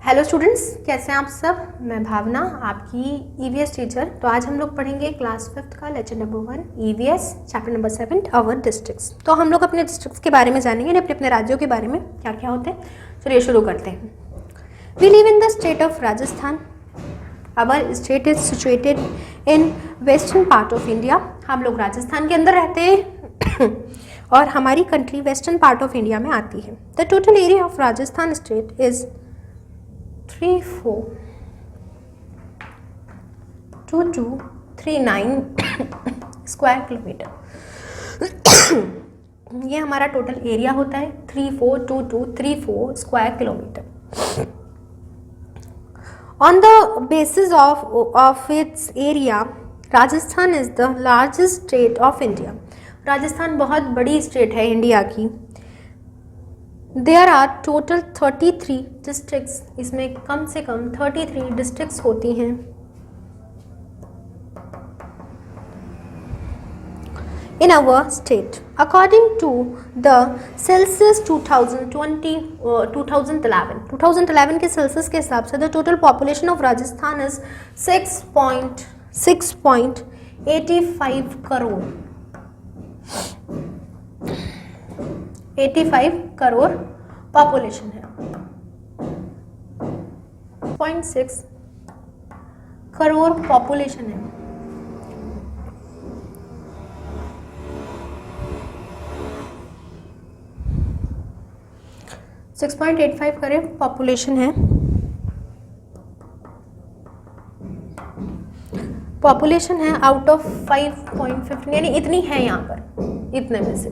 Hello students, कैसे हैं आप सब। मैं भावना, आपकी ईवीएस टीचर। तो आज हम लोग पढ़ेंगे क्लास 5th का lecture number 1 EVS chapter number 7 our districts. तो हम लोग अपने डिस्ट्रिक्ट्स के बारे में जानेंगे, अपने अपने राज्यों के बारे में क्या क्या होते हैं। चलिए शुरू करते हैं। We live in the state of Rajasthan. Our state is situated in western part of India. हम लोग राजस्थान के अंदर रहते हैं और हमारी country western part of India में आती है। The total area of Rajasthan state is 342239 square kilometre. ये हमारा टोटल एरिया होता है 342234 square kilometre. On the basis of its area, Rajasthan is the largest state of India. Rajasthan बहुत बड़ी स्टेट है इंडिया की। There are total 33 districts। इसमें कम से कम 33 डिस्ट्रिक्ट्स होती हैं। In our state, according to the census 2011 के census के हिसाब से the total population of Rajasthan is 6.85 crore. 85 crore population है। 0.6 करोड़ पॉपुलेशन है। सिक्स 6.85 करोड़ पॉपुलेशन है। पॉपुलेशन है आउट ऑफ 5.15, यानी इतनी है यहाँ पर, इतने में से।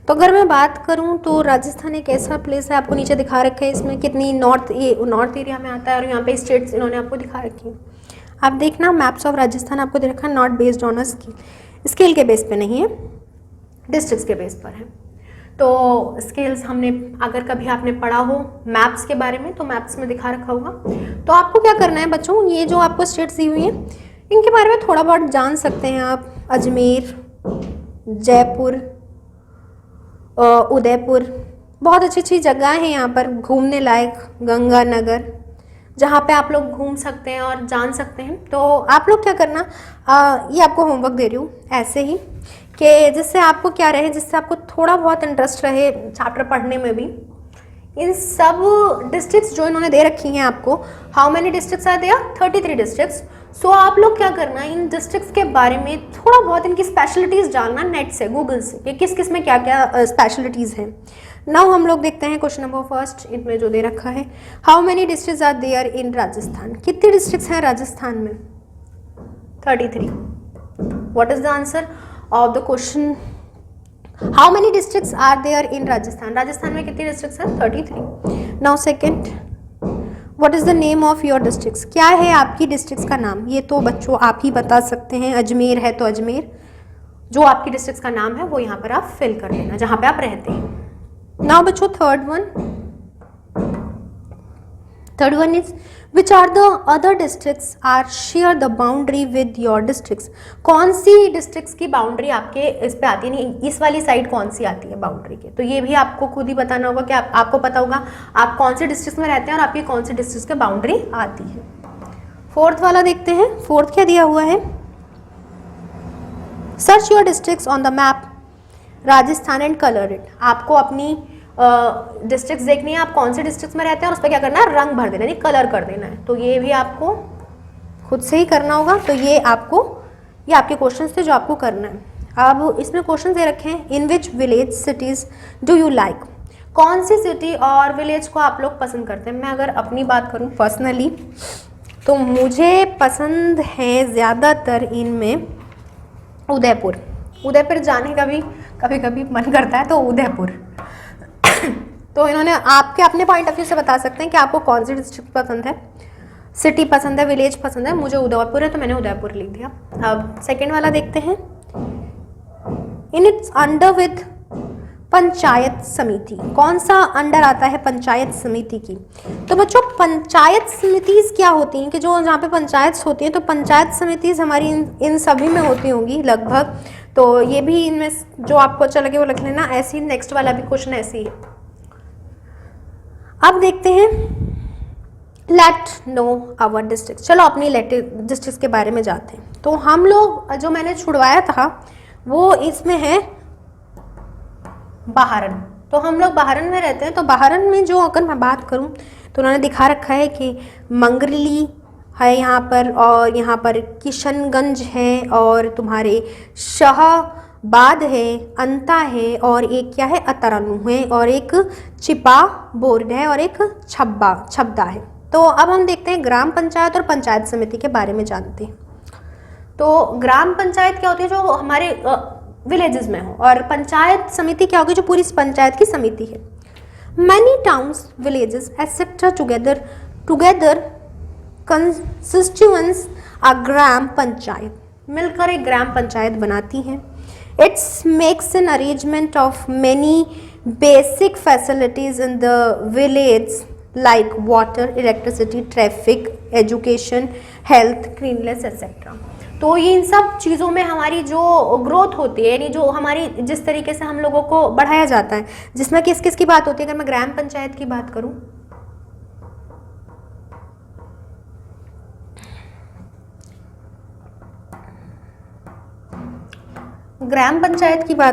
तो अगर मैं बात करूं तो राजस्थान एक ऐसा प्लेस है, आपको नीचे दिखा रखा है इसमें कितनी नॉर्थ एरिया में आता है और यहाँ पे स्टेट्स इन्होंने आपको दिखा रखी है। आप देखना मैप्स ऑफ राजस्थान आपको दे रखा है, नॉट बेस्ड ऑन स्केल के बेस पे नहीं है, डिस्ट्रिक्ट्स के बेस पर है। तो स्केल्स हमने अगर कभी आपने पढ़ा हो मैप्स के बारे में तो मैप्स में दिखा रखा होगा। तो आपको क्या करना है बच्चों, ये जो आपको स्टेट्स दी हुई हैं इनके बारे में थोड़ा बहुत जान सकते हैं आप। अजमेर, जयपुर, उदयपुर, बहुत अच्छी अच्छी जगह है यहाँ पर घूमने लायक। गंगानगर, जहाँ पे आप लोग घूम सकते हैं और जान सकते हैं। तो आप लोग क्या करना, ये आपको होमवर्क दे रही हूँ ऐसे ही कि जिससे आपको क्या रहे, जिससे आपको थोड़ा बहुत इंटरेस्ट रहे चैप्टर पढ़ने में भी। इन सब डिस्ट्रिक्ट्स जो इन्होंने दे रखी हैं आपको, how many districts are there, 33 districts. So आप लोग क्या करना, इन डिस्ट्रिक्ट्स के बारे में थोड़ा बहुत इनकी स्पेशलिटीज़ जानना नेट से, गूगल से, कि किस किस में क्या क्या स्पेशलिटीज़ हैं। नाउ हम लोग देखते हैं क्वेश्चन नंबर फर्स्ट, इनमें जो दे रखा है, how many districts are there in Rajasthan. कितने डिस्ट्रिक्ट्स हैं राजस्थान में, 33। What is the answer of the question, how many districts are there in Rajasthan. Rajasthan में कितनी डिस्ट्रिक्ट्स हैं, 33। Now second, what is the name of your districts. क्या है आपकी डिस्ट्रिक्ट्स का नाम, ये तो बच्चों आप ही बता सकते हैं। अजमेर है तो अजमेर, जो आपकी डिस्ट्रिक्ट्स का नाम है वो यहाँ पर आप फिल कर देना जहाँ पे आप रहते हैं। नाउ बच्चों third one is which are the other districts are share the boundary with your districts. कौन सी डिस्ट्रिक्ट्स की बाउंड्री आपके इस पे आती है, नहीं इस वाली साइड कौन सी आती है बाउंड्री के। तो ये भी आपको खुद ही बताना होगा कि आपको पता होगा आप कौन से डिस्ट्रिक्ट्स में रहते हैं और आपकी कौन सी डिस्ट्रिक्ट्स की बाउंड्री आती है। फोर्थ वाला देखते हैं, फोर्थ क्या दिया हुआ है, search your districts on the map Rajasthan and colour it. आपको अपनी डिस्ट्रिक्ट्स देखनी है, आप कौन से डिस्ट्रिक्ट्स में रहते हैं और उस पर क्या करना है, रंग भर देना, यानी कलर कर देना है। तो ये भी आपको खुद से ही करना होगा। तो ये आपके क्वेश्चंस थे जो आपको करना है। अब इसमें क्वेश्चन दे रखे हैं, in which village cities do you like. कौन सी सिटी और विलेज को आप लोग पसंद करते हैं। मैं अगर अपनी बात करूँ पर्सनली तो मुझे पसंद है ज़्यादातर इनमें उदयपुर जाने का भी कभी मन करता है, तो उदयपुर। तो इन्होंने आपके अपने पॉइंट ऑफ व्यू से बता सकते हैं कि आपको कौन सी डिस्ट्रिक्ट पसंद है, सिटी पसंद है, विलेज पसंद है। मुझे उदयपुर है तो मैंने उदयपुर लिख दिया। अब सेकंड वाला देखते हैं, in its under with panchayat समिति। कौन सा अंडर आता है पंचायत समिति की। तो बच्चों पंचायत समितिज क्या होती हैं, कि जो जहाँ पे पंचायत होती हैं, तो पंचायत समितिज हमारी इन सभी में होती होंगी लगभग। तो ये भी इनमें जो आपको अच्छा लगे वो लिख लेना। ऐसे ही नेक्स्ट वाला भी क्वेश्चन ऐसे ही है। अब देखते हैं लेट नो आवर डिस्ट्रिक्ट। चलो अपनी डिस्ट्रिक्ट के बारे में जाते हैं। तो हम लोग जो मैंने छुड़वाया था वो इसमें है बहारन। तो हम लोग बहारन में रहते हैं। तो बहारन में जो अगर मैं बात करूं तो उन्होंने दिखा रखा है कि मंगरली है यहाँ पर, और यहाँ पर किशनगंज है, और तुम्हारे शाहबाद है, अंता है, और एक क्या है अतरानू है, और एक चिपा बोर्ड है, और एक छब्दा है। तो अब हम देखते हैं ग्राम पंचायत और पंचायत समिति के बारे में जानते हैं। तो ग्राम पंचायत क्या होती है, जो हमारे विलेजेस में हो, और पंचायत समिति क्या होगी, जो पूरी पंचायत की समिति है। Many towns, villages etcetera together constituents a gram panchayat, मिलकर एक ग्राम पंचायत बनाती हैं। It's makes an arrangement of many basic facilities in the village like water, electricity, traffic, education, health, cleanness etcetera. तो ये इन सब चीज़ों में हमारी जो ग्रोथ होती है, यानी जो हमारी जिस तरीके से हम लोगों को बढ़ाया जाता है, जिसमें किस किस की बात होती है। अगर मैं ग्राम पंचायत की बात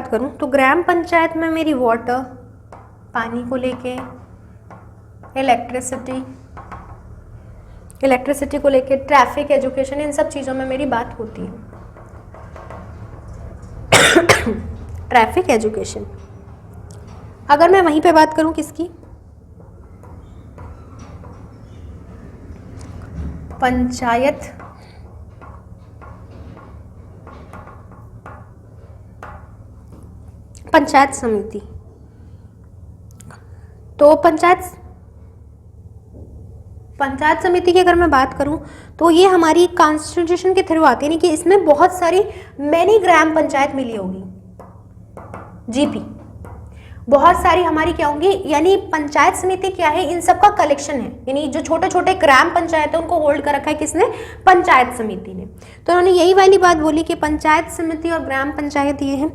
करूं, तो ग्राम पंचायत में मेरी वाटर, पानी को लेके, इलेक्ट्रिसिटी को लेके, ट्रैफिक, एजुकेशन, इन सब चीज़ों में मेरी बात होती है। Traffic, education. अगर मैं वहीं पे बात करूं किसकी, पंचायत समिति, तो पंचायत समिति की अगर मैं बात करूं तो ये हमारी कॉन्स्टिट्यूशन के थ्रू आती है, यानी कि इसमें बहुत सारी मैनी ग्राम पंचायत मिली होगी, जीपी बहुत सारी हमारी क्या होंगी, यानी पंचायत समिति क्या है, इन सब का कलेक्शन है। यानी जो छोटे छोटे ग्राम पंचायत है उनको होल्ड कर रखा है किसने, पंचायत समिति ने। तो उन्होंने यही वाली बात बोली कि पंचायत समिति और ग्राम पंचायत ये है।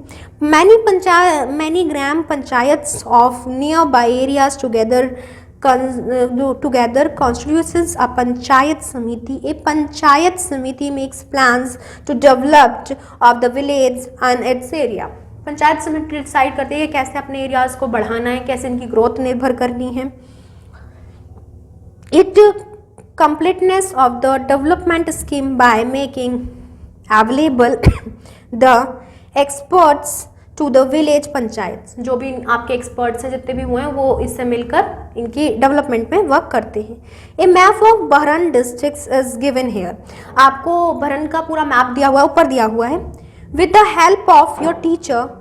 Many gram panchayats of near by areas together constitutes a panchayat samiti. A panchayat samiti makes plans to develop of the village and its area. Panchayat समिति डिसाइड करती है कैसे अपने एरियाज को बढ़ाना है, कैसे इनकी ग्रोथ निर्भर करनी है। It completeness of the development scheme by making available the experts to the village panchayat. जो भी आपके एक्सपर्ट्स हैं जितने भी हुए हैं वो इससे मिलकर इनकी डेवलपमेंट में वर्क करते हैं। A map of Bahran districts is given here. आपको बहरन का पूरा मैप दिया हुआ है, ऊपर दिया हुआ है। With the help of your teacher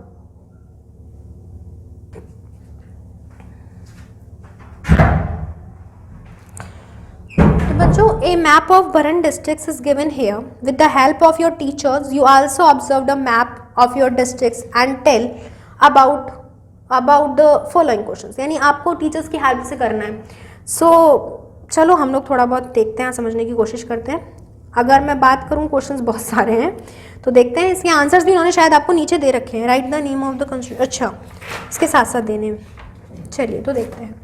बच्चों, a map of Bharan districts is given here. With the help of your teachers, you also observe the map of your districts and tell about the following questions. यानी आपको teachers की help से करना है। चलो हम लोग थोड़ा बहुत देखते हैं, समझने की कोशिश करते हैं। अगर मैं बात करूँ, क्वेश्चंस बहुत सारे हैं तो देखते हैं। इसके आंसर्स भी उन्होंने शायद आपको नीचे दे रखे हैं। Write the name of the constitution, अच्छा इसके साथ साथ देने में। चलिए तो देखते हैं।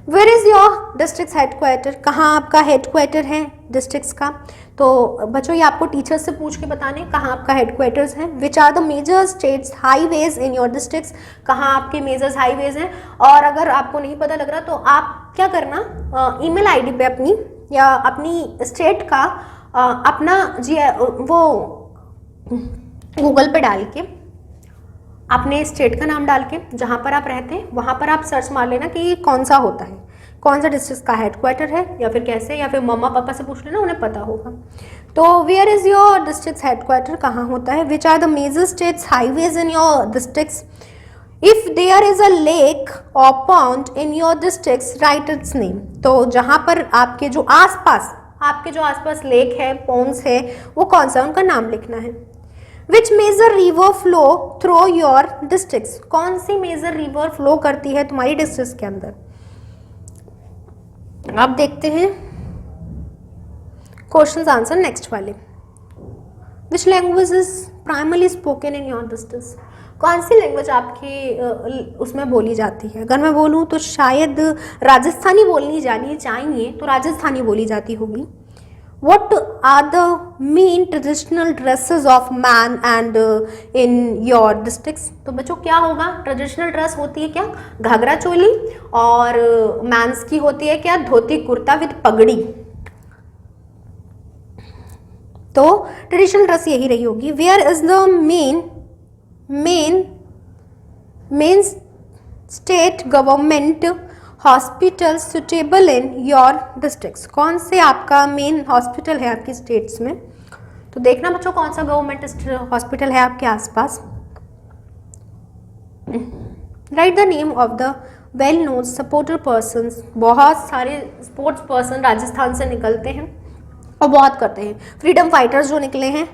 Where is your district headquarter, कहाँ आपका हेडक्वार्टर है डिस्ट्रिक्ट्स का। तो बच्चों ये आपको टीचर्स से पूछ के बताने कहाँ आपका हेडक्वार्टर्स है। Which are the major states highways in your districts, कहाँ आपके मेजर्स हाईवेज हैं। और अगर आपको नहीं पता लग रहा तो आप क्या करना, ईमेल आईडी पे अपनी या अपनी स्टेट का अपना वो गूगल पे डाल के, अपने स्टेट का नाम डाल के, जहाँ पर आप रहते हैं वहाँ पर आप सर्च मार लेना कि ये कौन सा होता है, कौन सा डिस्ट्रिक्ट का हेडक्वार्टर है, या फिर कैसे, या फिर मम्मा पापा से पूछ लेना, उन्हें पता होगा। तो where is your district headquarter, कहाँ होता है। Which are the major states highways in your districts. If there is a lake or pond in your districts, write its name. तो जहाँ पर आपके जो आसपास लेक है, पॉन्ड्स है, वो कौन सा, उनका नाम लिखना है। Which major river flow through your districts, कौन सी मेजर रिवर फ्लो करती है तुम्हारी डिस्ट्रिक्ट के अंदर। अब देखते हैं क्वेश्चंस आंसर नेक्स्ट वाले। Which language is primarily spoken in your districts, कौन सी लैंग्वेज आपकी उसमें बोली जाती है? अगर मैं बोलूँ तो शायद राजस्थानी बोलनी जानी चाहिए, तो राजस्थानी बोली जाती होगी। What are the main traditional dresses of man and in your districts? तो बच्चों क्या होगा? ट्रेडिशनल ड्रेस होती है क्या? घाघरा चोली, और मैंस की होती है क्या? धोती कुर्ता विद पगड़ी। तो ट्रेडिशनल ड्रेस यही रही होगी। Where is the main state government hospital suitable in your districts? कौन से आपका मेन हॉस्पिटल है आपकी स्टेट्स में? तो देखना बच्चों कौन सा गवर्नमेंट हॉस्पिटल है आपके आसपास। Right the name of the well known supporter persons. बहुत सारे स्पोर्ट्स पर्सन राजस्थान से निकलते हैं और बहुत करते हैं। फ्रीडम फाइटर्स जो निकले हैं,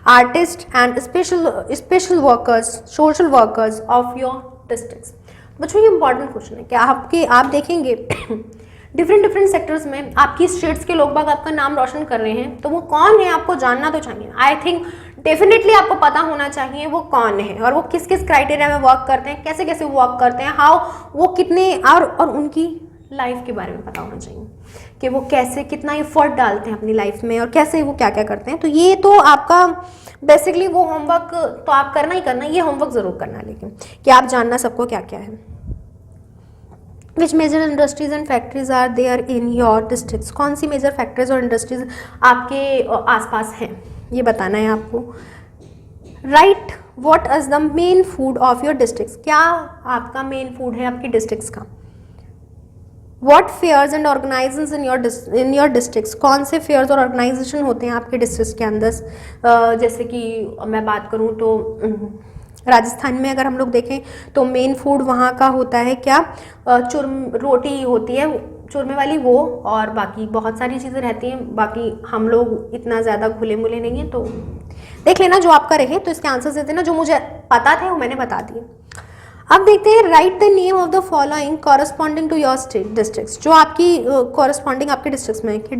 artist and special workers, social workers of your districts. बच्चों ये इंपॉर्टेंट क्वेश्चन है कि आप देखेंगे डिफरेंट सेक्टर्स में आपकी स्टेट्स के लोग बाग आपका नाम रोशन कर रहे हैं, तो वो कौन है आपको जानना तो चाहिए। आई थिंक डेफिनेटली आपको पता होना चाहिए वो कौन है और वो किस किस क्राइटेरिया में वर्क करते हैं, कैसे कैसे वर्क करते हैं, हाउ वो कितने, और उनकी लाइफ के बारे में पता होना चाहिए कि वो कैसे कितना एफर्ट डालते हैं अपनी लाइफ में और कैसे वो क्या क्या करते हैं। तो ये तो आपका बेसिकली वो होमवर्क तो आप करना ही करना, ये होमवर्क ज़रूर करना, लेकिन कि आप जानना सबको क्या क्या है। Which major industries and factories are there in your districts? कौन सी मेजर फैक्ट्रीज और इंडस्ट्रीज आपके आसपास हैं, ये बताना है आपको। Right what is the main food of your districts? क्या आपका मेन फूड है आपकी डिस्ट्रिक्ट्स का? What fairs and organizations in your districts? कौन से फेयर्स और ऑर्गेनाइजेशन होते हैं आपके डिस्ट्रिक्ट के अंदर? जैसे कि मैं बात करूँ तो राजस्थान में अगर हम लोग देखें तो मेन फूड वहाँ का होता है क्या? चूरम रोटी होती है चूरमे वाली वो, और बाकी बहुत सारी चीज़ें रहती हैं। बाकी हम लोग इतना ज़्यादा घुले मुले नहीं हैं, तो देख लेना जो आपका रहे। तो इसके आंसर्स देते ना, जो मुझे पता थे वो मैंने बता दिए। अब देखते हैं write the name of the following corresponding to your state districts. जो आपकी कॉरस्पॉन्डिंग आपके डिस्ट्रिक्ट्स में है कि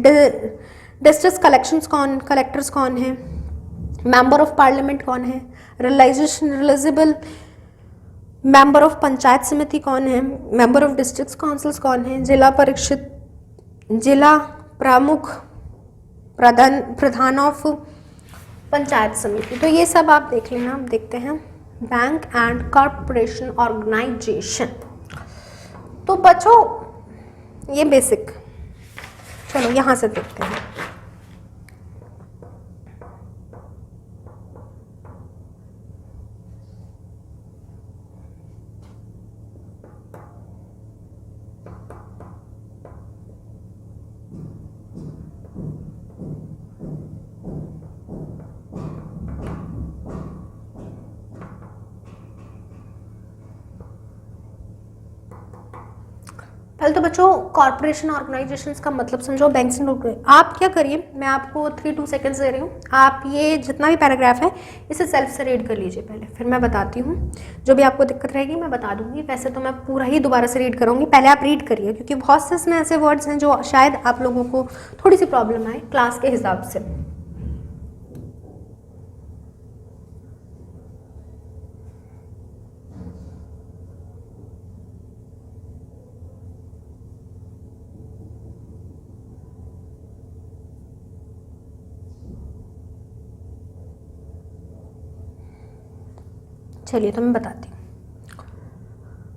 डिस्ट्रिक्ट कलेक्टर्स कौन है, मेंबर ऑफ पार्लियामेंट कौन है, रिलाइजेबल मेंबर ऑफ पंचायत समिति कौन है, मेंबर ऑफ डिस्ट्रिक्ट काउंसिल्स कौन है, जिला परिषद, जिला प्रमुख, प्रधान ऑफ पंचायत समिति। तो ये सब आप देख लेना। हम देखते हैं बैंक एंड कॉरपोरेशन ऑर्गेनाइजेशन। तो बच्चों ये बेसिक, चलो यहाँ से देखते हैं। पहले तो बच्चों कॉर्पोरेशन ऑर्गेनाइजेशंस का मतलब समझो, बैंक से नोट करें। आप क्या करिए, मैं आपको 3-2 सेकेंड्स दे रही हूँ, आप ये जितना भी पैराग्राफ है इसे सेल्फ से रीड कर लीजिए पहले, फिर मैं बताती हूँ। जो भी आपको दिक्कत रहेगी मैं बता दूंगी। वैसे तो मैं पूरा ही दोबारा से रीड करूँगी, पहले आप रीड करिए, क्योंकि बहुत से इसमें ऐसे वर्ड्स हैं जो शायद आप लोगों को थोड़ी सी प्रॉब्लम आए क्लास के हिसाब से। चलिए तो मैं बताती हूँ।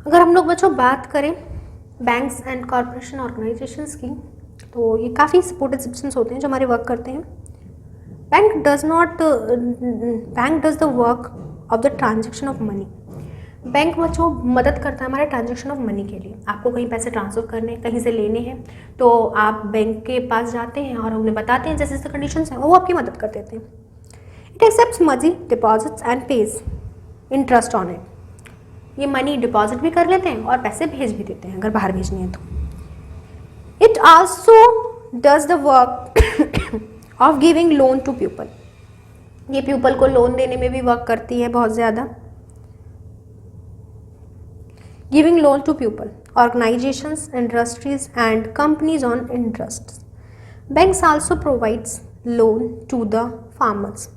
अगर हम लोग बच्चों बात करें बैंक्स एंड कॉरपोरेशन ऑर्गेनाइजेशंस की, तो ये काफ़ी सपोर्टिव इंस्टीट्यूशंस होते हैं जो हमारे वर्क करते हैं। Bank does the work of the transaction of money. Bank बच्चों मदद करता है हमारे ट्रांजेक्शन ऑफ मनी के लिए। आपको कहीं पैसे ट्रांसफ़र करने, कहीं से लेने हैं, तो आप बैंक के पास जाते हैं और उन्हें बताते हैं जैसे जैसे कंडीशंस हैं, वो आपकी मदद कर देते हैं। It accepts money deposits and page interest on it. ये मनी डिपॉजिट भी कर लेते हैं और पैसे भेज भी देते हैं अगर बाहर भेजनी है तो। It also does the work of giving loan to people. ये पीपल को लोन देने में भी वर्क करती है बहुत ज़्यादा। Giving loan to people, organisations, industries and companies on interest. Banks also provides loan to the farmers.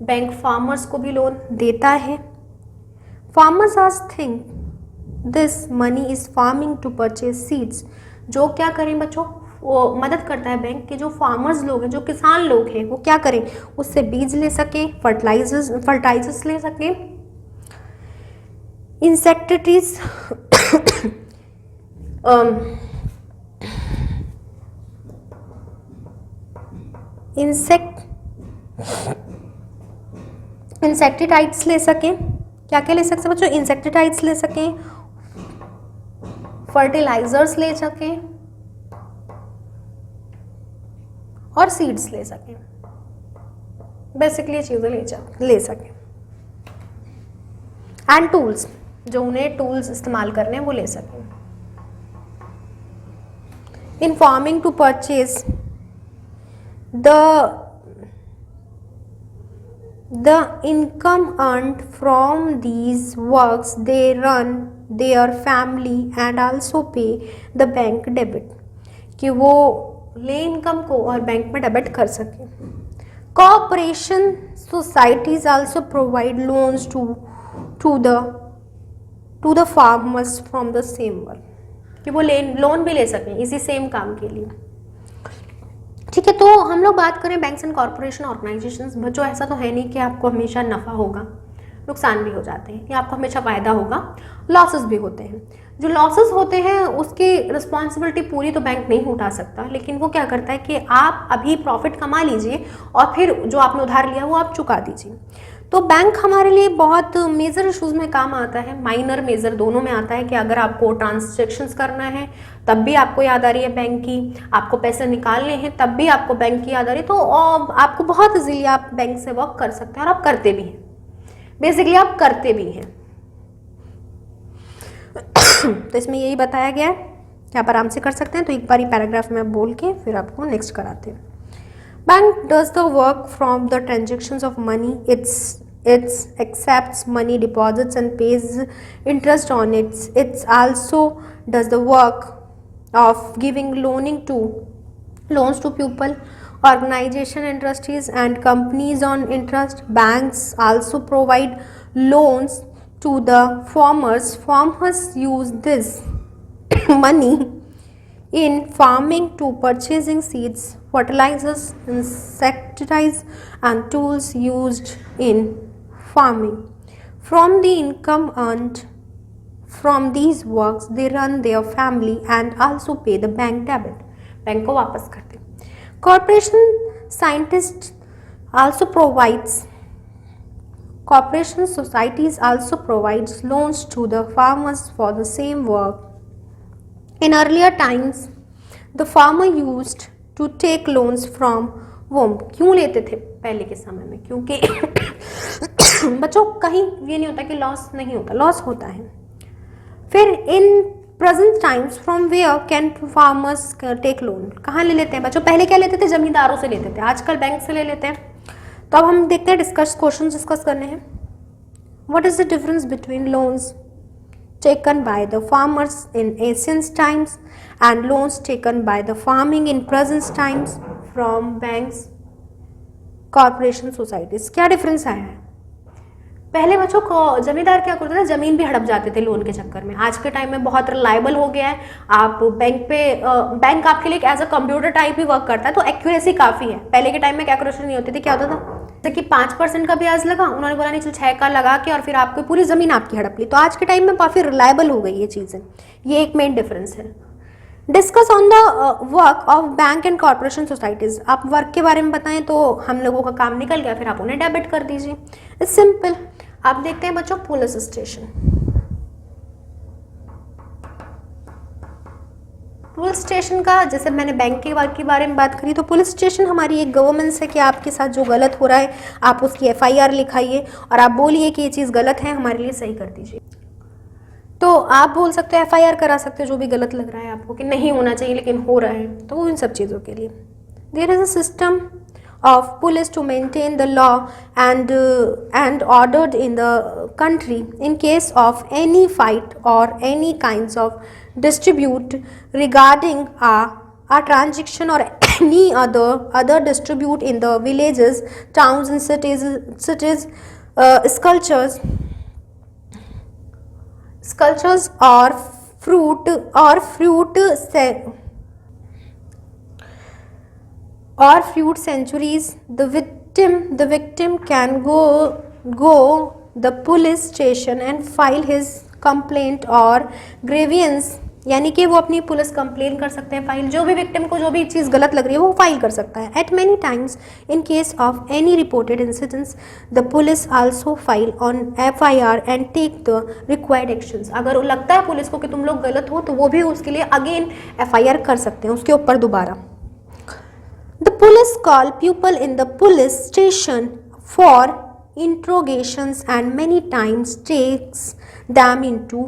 Bank farmers को भी लोन देता है। फार्मर्स आज think this money is farming to purchase seeds. जो क्या करें बच्चों, वो मदद करता है बैंक के जो फार्मर्स लोग हैं, जो किसान लोग हैं, वो क्या करें, उससे बीज ले सकें, फर्टिलाइजर्स ले सकें, इंसेक्टिसाइड्स इंसेक्टिसाइड्स ले सकें। क्या क्या ले सकते हैं बच्चों, इंसेक्टिसाइड्स ले सकें, फर्टिलाइजर्स ले सकें और सीड्स ले सकें। बेसिकली ये चीज़ें ले सकें। एंड टूल्स, जो उन्हें टूल्स इस्तेमाल करने हैं वो ले सकें। In farming to purchase the income earned from these works, they run their family and also pay the bank debit, कि वो ले इनकम को और बैंक में डेबिट कर सके। Corporation societies also provide loans to the farmers from the same work, कि वो लोन भी ले सकें इसी सेम काम के लिए। ठीक है, तो हम लोग बात करें बैंक्स एंड कॉर्पोरेशन ऑर्गेनाइजेशंस। बच्चों ऐसा तो है नहीं कि आपको हमेशा नफ़ा होगा, नुकसान भी हो जाते हैं, या आपको हमेशा फ़ायदा होगा, लॉसेस भी होते हैं। जो लॉसेस होते हैं उसकी रिस्पॉन्सिबिलिटी पूरी तो बैंक नहीं उठा सकता, लेकिन वो क्या करता है कि आप अभी प्रॉफिट कमा लीजिए और फिर जो आपने उधार लिया वो आप चुका दीजिए। तो बैंक हमारे लिए बहुत मेजर इश्यूज़ में काम आता है, माइनर मेजर दोनों में आता है, कि अगर आपको ट्रांजैक्शंस करना है तब भी आपको याद आ रही है बैंक की, आपको पैसे निकालने हैं तब भी आपको बैंक की याद आ रही है, तो आपको बहुत इजीली आप बैंक से वर्क कर सकते हैं और आप करते भी हैं, बेसिकली आप करते भी हैं। तो इसमें यही बताया गया है कि आप आराम से कर सकते हैं। तो एक बारी पैराग्राफ में बोल के फिर आपको नेक्स्ट कराते हैं। Bank does the work from the transactions of money, it accepts money deposits and pays interest on it. It also does the work of giving loans to people, organization, industries and companies on interest. Banks also provide loans to the farmers. Farmers use this money in farming to purchasing seeds, fertilizers, insecticides and tools used in farming. From the income earned from these works, they run their family and also pay the bank debit. Bank को वापस करते। Corporation societies also provides loans to the farmers for the same work. In earlier times, the farmer used to take loans from whom? क्यों लेते थे पहले के समय में? क्योंकि बच्चों कहीं ये नहीं होता कि लॉस नहीं होता, लॉस होता है। फिर in present times from where can farmers take loan, कहाँ ले लेते हैं बच्चों? पहले क्या लेते थे? जमींदारों से लेते थे, आजकल बैंक से ले लेते हैं। तो अब हम देखते हैं, क्वेश्चन डिस्कस करने हैं। What is the difference between loans taken by the farmers in ancient times and loans taken by the farming in present times from banks, corporation societies? क्या डिफरेंस आया है? पहले बच्चों को जमींदार क्या करते थे? जमीन भी हड़प जाते थे लोन के चक्कर में। आज के टाइम में बहुत रिलायबल हो गया है, आप बैंक आपके लिए एज अ कंप्यूटर टाइप ही वर्क करता है, तो एक्यूरेसी काफ़ी है। पहले के टाइम में क्या एक्यूरेसी नहीं होती थी, क्या होता था जैसे कि 5% का ब्याज लगा, उन्होंने बोला नहीं चल 6 का लगा के और फिर आपकी पूरी ज़मीन आपकी हड़प ली। तो आज के टाइम में काफ़ी रिलायबल हो गई ये चीज़ें, ये एक मेन डिफरेंस है। Discuss on the work of bank and corporation societies. आप वर्क के बारे में बताएं तो हम लोगों का काम निकल गया, फिर आप उन्हें डेबिट कर दीजिए, इट्स सिंपल। आप देखते हैं बच्चों पुलिस स्टेशन। पुलिस स्टेशन का, जैसे मैंने बैंक के वर्क के बारे में बात करी, तो पुलिस स्टेशन हमारी एक गवर्नमेंट है कि आपके साथ जो गलत हो रहा है आप उसकी FIR लिखाइए और आप बोलिए कि ये चीज़ गलत है, हमारे लिए सही कर दीजिए। तो आप बोल सकते हो, FIR करा सकते हो जो भी गलत लग रहा है आपको कि नहीं होना चाहिए लेकिन हो रहा है, तो वो इन सब चीज़ों के लिए there is a system of police to maintain the law and order in the country in case of any fight or any kinds of dispute regarding a transaction or any other dispute in the villages, towns and cities, sculptures. sculptures or fruit centuries, the victim can go the police station and file his complaint or grievance, यानी कि वो अपनी police complain कर सकते हैं, file, जो भी victim को जो भी चीज़ गलत लग रही है वो फाइल कर सकता है. At many times in case of any reported incidents the police also file on FIR and take the required actions. अगर लगता है पुलिस को कि तुम लोग गलत हो तो वो भी उसके लिए अगेन FIR कर सकते हैं, उसके ऊपर दोबारा. The police call people in the police station for interrogations and many times takes them into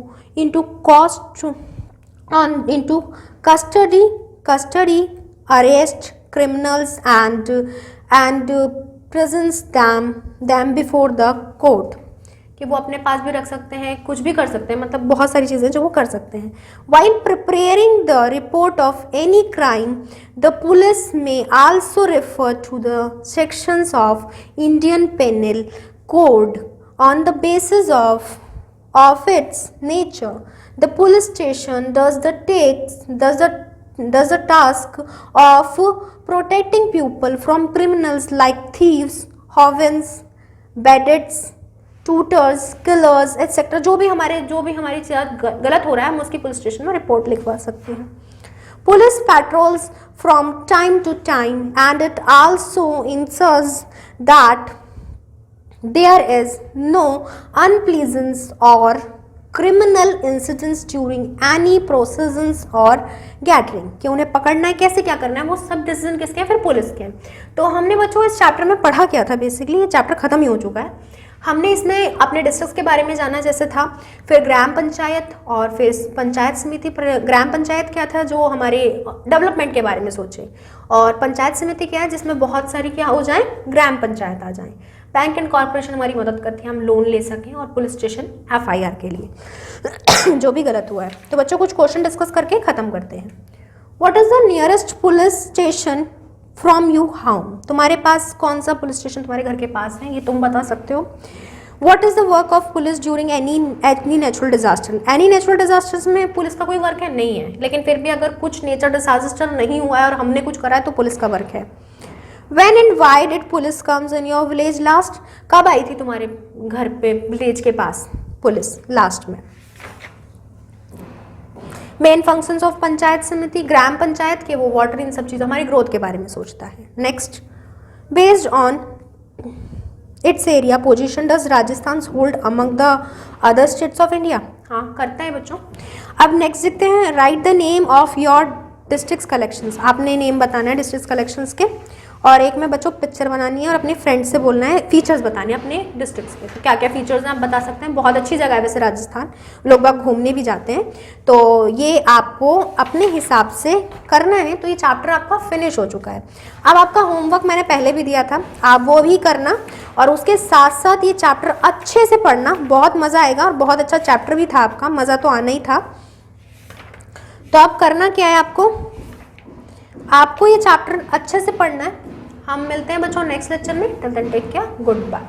custody, arrest criminals and presents them before the court. कि वो अपने पास भी रख सकते हैं, कुछ भी कर सकते हैं, मतलब बहुत सारी चीज़ें जो वो कर सकते हैं. While preparing the report of any crime, the police may also refer to the sections of Indian Penal Code on the basis of its nature. The police station does the task of protecting people from criminals like thieves, hovens, bandits, looters, killers etcetera. जो भी हमारी चीज़ गलत हो रहा है हम उसकी police station में रिपोर्ट लिखवा सकते हैं. Police patrols from time to time and it also ensures that there is no unpleasantness or criminal incidents during any processes or gathering. कि उन्हें पकड़ना है, कैसे क्या करना है, वो सब डिसीजन किसके हैं, फिर पुलिस के. तो हमने बच्चों इस चैप्टर में पढ़ा क्या था, बेसिकली ये चैप्टर खत्म ही हो चुका है. हमने इसमें अपने डिस्ट्रिक्ट्स के बारे में जाना जैसे था, फिर ग्राम पंचायत और फिर पंचायत समिति. ग्राम पंचायत क्या था, जो हमारे डेवलपमेंट के बारे में सोचे, और पंचायत समिति क्या है जिसमें बहुत सारी क्या हो जाए, ग्राम पंचायत आ जाए. बैंक एंड कॉर्पोरेशन हमारी मदद करती है, हम लोन ले सकें, और पुलिस स्टेशन FIR के लिए जो भी गलत हुआ है. तो बच्चों कुछ क्वेश्चन डिस्कस करके ख़त्म करते हैं. What is the nearest police station from you home. तुम्हारे पास कौन सा पुलिस स्टेशन तुम्हारे घर के पास है, ये तुम बता सकते हो. What is the work of police during any natural disaster. Any natural disasters में पुलिस का कोई वर्क है नहीं है, लेकिन फिर भी अगर कुछ नेचर डिजास्टर नहीं हुआ है और हमने कुछ करा है तो पुलिस का वर्क है. When and why did police comes in your village last. कब आई थी तुम्हारे घर पे, विलेज के पास पुलिस लास्ट में. मेन फंक्शंस ऑफ पंचायत समिति, ग्राम पंचायत के वो वाटर, इन सब चीज़ों, हमारी ग्रोथ के बारे में सोचता है. Next, based on it's area position does Rajasthan hold among the other states of India. हाँ करता है बच्चों. अब नेक्स्ट देखते हैं, write the name of your district collections. आपने नेम बताना है डिस्ट्रिक्ट कलेक्शंस के, और एक में बच्चों पिक्चर बनानी है और अपने फ्रेंड से बोलना है फीचर्स बताने हैं अपने डिस्ट्रिक्ट्स के. तो क्या क्या फीचर्स हैं आप बता सकते हैं. बहुत अच्छी जगह है वैसे राजस्थान, लोग बाग घूमने भी जाते हैं. तो ये आपको अपने हिसाब से करना है. तो ये चैप्टर आपका फिनिश हो चुका है. अब आपका होमवर्क मैंने पहले भी दिया था, आप वो भी करना, और उसके साथ साथ ये चैप्टर अच्छे से पढ़ना, बहुत मज़ा आएगा. और बहुत अच्छा चैप्टर भी था आपका, मज़ा तो आना ही था. तो अब करना क्या है, आपको ये चैप्टर अच्छे से पढ़ना है. हम मिलते हैं बच्चों नेक्स्ट लेक्चर में. Till then take care, good bye.